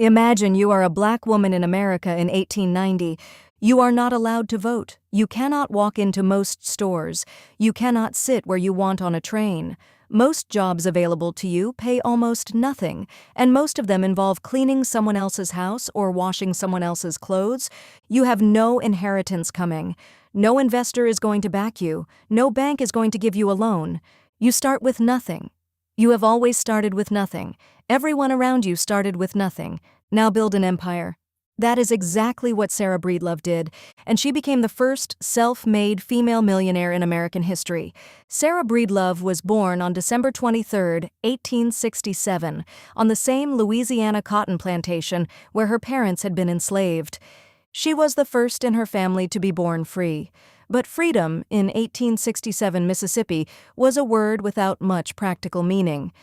Imagine you are a black woman in America in 1890. You are not allowed to vote. You cannot walk into most stores. You cannot sit where you want on a train. Most jobs available to you pay almost nothing, and most of them involve cleaning someone else's house or washing someone else's clothes. You have no inheritance coming. No investor is going to back you. No bank is going to give you a loan. You start with nothing. You have always started with nothing. Everyone around you started with nothing. Now build an empire. That is exactly what Sarah Breedlove did, and she became the first self-made female millionaire in American history. Sarah Breedlove was born on December 23, 1867, on the same Louisiana cotton plantation where her parents had been enslaved. She was the first in her family to be born free. But freedom, in 1867 Mississippi, was a word without much practical meaning.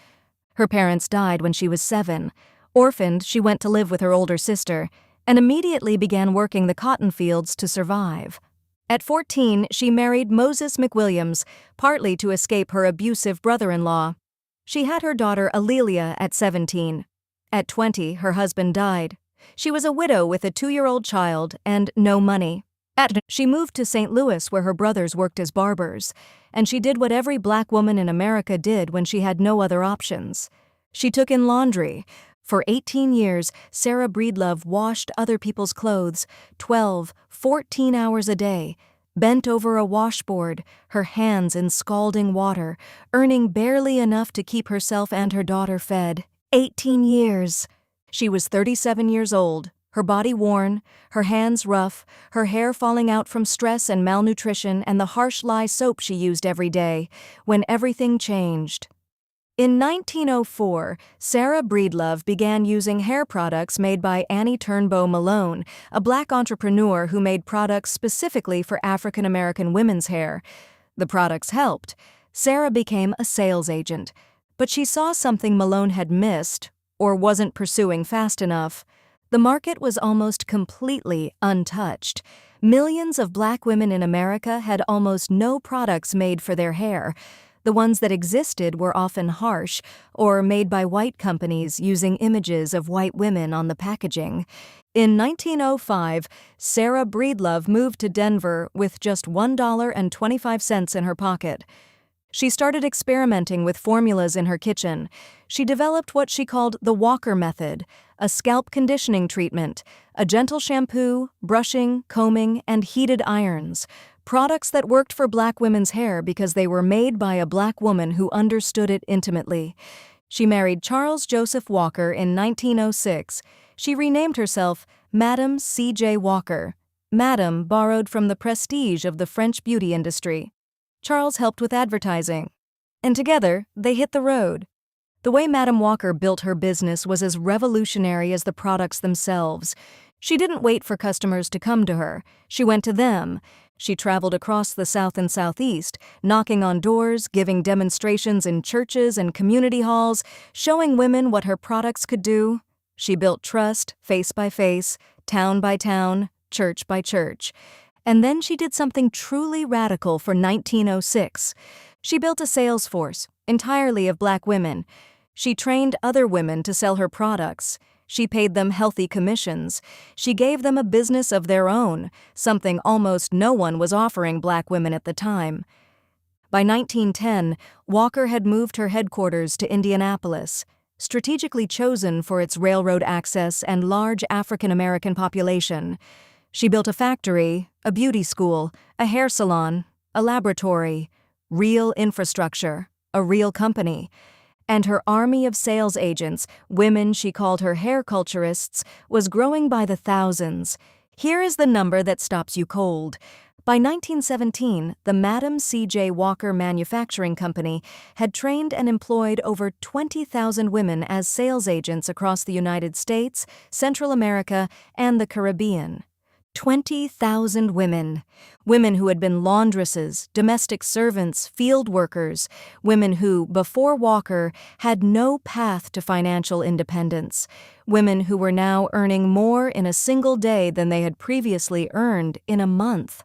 Her parents died when she was 7. Orphaned, she went to live with her older sister, and immediately began working the cotton fields to survive. At 14, she married Moses McWilliams, partly to escape her abusive brother-in-law. She had her daughter Alelia at 17. At 20, her husband died. She was a widow with a 2-year-old child and no money. She moved to St. Louis where her brothers worked as barbers, and she did what every black woman in America did when she had no other options. She took in laundry. For 18 years, Sarah Breedlove washed other people's clothes, 12, 14 hours a day, bent over a washboard, her hands in scalding water, earning barely enough to keep herself and her daughter fed. 18 years. She was 37 years old, her body worn, her hands rough, her hair falling out from stress and malnutrition and the harsh lye soap she used every day, when everything changed. In 1904, Sarah Breedlove began using hair products made by Annie Turnbow Malone, a black entrepreneur who made products specifically for African American women's hair. The products helped. Sarah became a sales agent, but she saw something Malone had missed or wasn't pursuing fast enough. The market was almost completely untouched. Millions of black women in America had almost no products made for their hair. The ones that existed were often harsh or made by white companies using images of white women on the packaging. In 1905, Sarah Breedlove moved to Denver with just $1.25 in her pocket. She started experimenting with formulas in her kitchen. She developed what she called the Walker method, a scalp conditioning treatment, a gentle shampoo, brushing, combing, and heated irons, products that worked for black women's hair because they were made by a black woman who understood it intimately. She married Charles Joseph Walker in 1906. She renamed herself Madame C.J. Walker. Madame borrowed from the prestige of the French beauty industry. Charles helped with advertising, and together they hit the road. The way Madame Walker built her business was as revolutionary as the products themselves. She didn't wait for customers to come to her. She went to them. She traveled across the South and Southeast, knocking on doors, giving demonstrations in churches and community halls, showing women what her products could do. She built trust, face by face, town by town, church by church. And then she did something truly radical for 1906. She built a sales force, entirely of black women. She trained other women to sell her products. She paid them healthy commissions. She gave them a business of their own, something almost no one was offering black women at the time. By 1910, Walker had moved her headquarters to Indianapolis, strategically chosen for its railroad access and large African American population. She built a factory, a beauty school, a hair salon, a laboratory, real infrastructure, a real company. And her army of sales agents, women she called her hair culturists, was growing by the thousands. Here is the number that stops you cold. By 1917, the Madame C.J. Walker Manufacturing Company had trained and employed over 20,000 women as sales agents across the United States, Central America, and the Caribbean. 20,000 women. Women who had been laundresses, domestic servants, field workers. Women who, before Walker, had no path to financial independence. Women who were now earning more in a single day than they had previously earned in a month.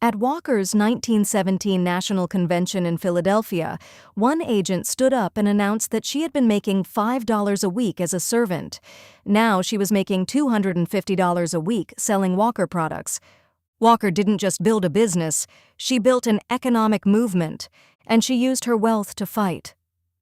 At Walker's 1917 National Convention in Philadelphia, one agent stood up and announced that she had been making $5 a week as a servant. Now she was making $250 a week selling Walker products. Walker didn't just build a business, she built an economic movement, and she used her wealth to fight.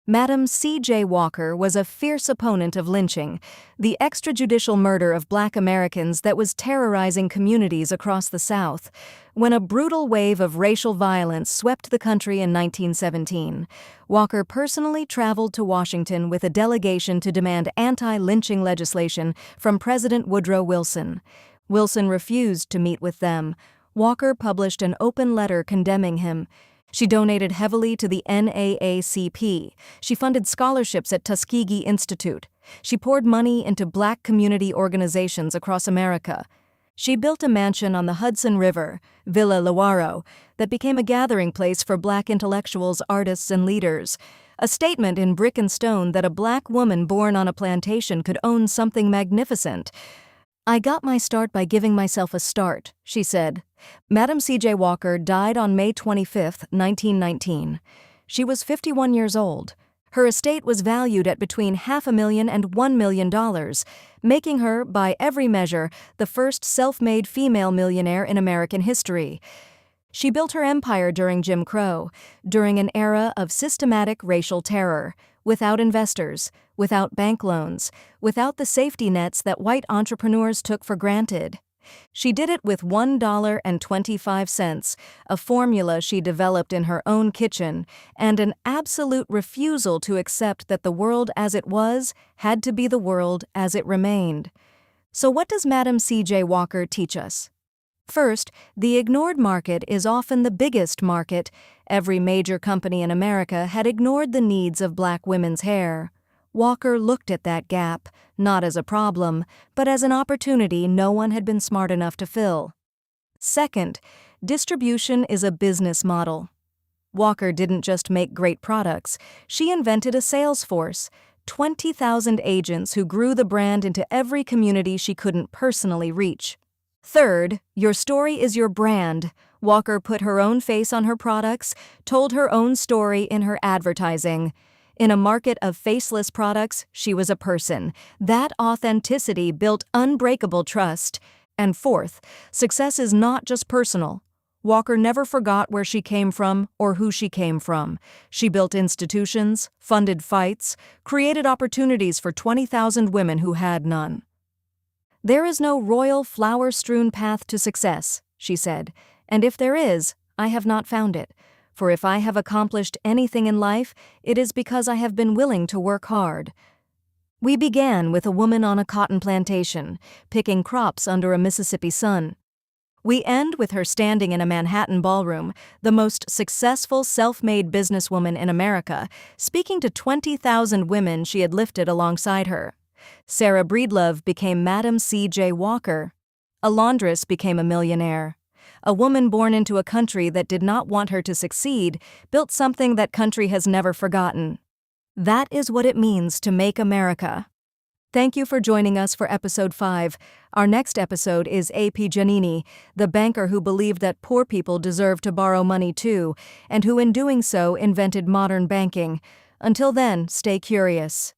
Madam C.J. Walker was a fierce opponent of lynching, the extrajudicial murder of Black Americans that was terrorizing communities across the South. When a brutal wave of racial violence swept the country in 1917, Walker personally traveled to Washington with a delegation to demand anti-lynching legislation from President Woodrow Wilson. Wilson refused to meet with them. Walker published an open letter condemning him. She donated heavily to the NAACP. She funded scholarships at Tuskegee Institute. She poured money into Black community organizations across America. She built a mansion on the Hudson River, Villa Lewaro, that became a gathering place for Black intellectuals, artists, and leaders. A statement in brick and stone that a Black woman born on a plantation could own something magnificent. "I got my start by giving myself a start," she said. Madam C.J. Walker died on May 25, 1919. She was 51 years old. Her estate was valued at between $500,000 and $1 million, making her, by every measure, the first self-made female millionaire in American history. She built her empire during Jim Crow, during an era of systematic racial terror, without investors, without bank loans, without the safety nets that white entrepreneurs took for granted. She did it with $1.25, a formula she developed in her own kitchen, and an absolute refusal to accept that the world as it was had to be the world as it remained. So what does Madam C.J. Walker teach us? First, the ignored market is often the biggest market. Every major company in America had ignored the needs of Black women's hair. Walker looked at that gap, not as a problem, but as an opportunity no one had been smart enough to fill. Second, distribution is a business model. Walker didn't just make great products, she invented a sales force, 20,000 agents who grew the brand into every community she couldn't personally reach. Third, your story is your brand. Walker put her own face on her products, told her own story in her advertising. In a market of faceless products, she was a person. That authenticity built unbreakable trust. And fourth, success is not just personal. Walker never forgot where she came from or who she came from. She built institutions, funded fights, created opportunities for 20,000 women who had none. "There is no royal flower-strewn path to success," she said, "and if there is, I have not found it. For if I have accomplished anything in life, it is because I have been willing to work hard." We began with a woman on a cotton plantation, picking crops under a Mississippi sun. We end with her standing in a Manhattan ballroom, the most successful self-made businesswoman in America, speaking to 20,000 women she had lifted alongside her. Sarah Breedlove became Madam C.J. Walker. A laundress became a millionaire. A woman born into a country that did not want her to succeed built something that country has never forgotten. That is what it means to make America. Thank you for joining us for episode 5. Our next episode is A.P. Giannini, the banker who believed that poor people deserved to borrow money too, and who in doing so invented modern banking. Until then, stay curious.